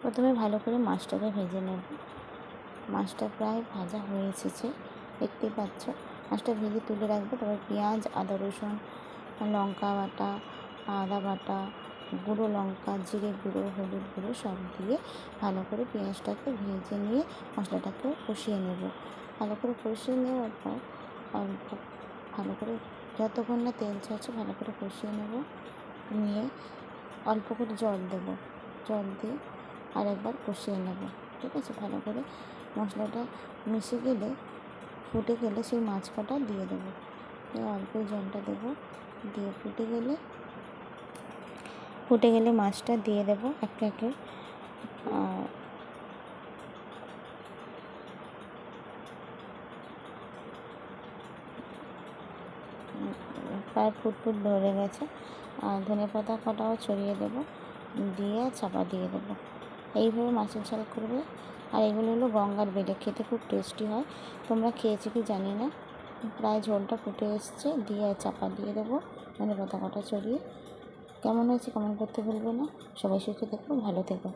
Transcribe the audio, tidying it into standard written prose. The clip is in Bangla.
প্রথমে ভালো করে মাছটাকে ভেজে নেব। মাছটা প্রায় ভাজা হয়ে এসেছে, দেখতেই পাচ্ছ। মাছটা ভেজে তুলে রাখবো। তারপর পেঁয়াজ, আদা, রসুন, লঙ্কা বাটা, আদা বাটা, গুঁড়ো লঙ্কা, জিরে গুঁড়ো, হলুদ গুঁড়ো সব দিয়ে ভালো করে পেঁয়াজটাকে ভেজে নিয়ে মশলাটাকে কষিয়ে নেব। ভালো করে কষিয়ে নেওয়ার পর অল্প ভালো করে যতক্ষণ না তেল ছাড়ছে ভালো করে কষিয়ে নেব। নিয়ে অল্প করে জল দেবো। জল দিয়ে আরেকবার কষিয়ে নেব। ঠিক আছে? ভালো করে মশলাটা মিশে গেলে, ফুটে গেলে সেই মাছ কটা দিয়ে দেবো। অল্প জলটা দেবো, দিয়ে ফুটে গেলে মাছটা দিয়ে দেবো একে একে। আর প্রায় ফুটফুট ধরে গেছে। আর ধনেপাতা কটাও ছড়িয়ে দেবো, দিয়ে চাপা দিয়ে দেবো। এইভাবে মাছের ঝাল করবে। আর এগুলো হলো গঙ্গার বেলে, খেতে খুব টেস্টি হয়। তোমরা খেয়েছো কি জানি না। প্রায় ঝোলটা ফুটে এসছে, দিয়ে চাপা দিয়ে দেবো ধনেপাতা কটা ছড়িয়ে। কেমন হয়েছে কমেন্ট করতে ভুলবে না। সবাই সুস্থ থেকো, ভালো থেকো।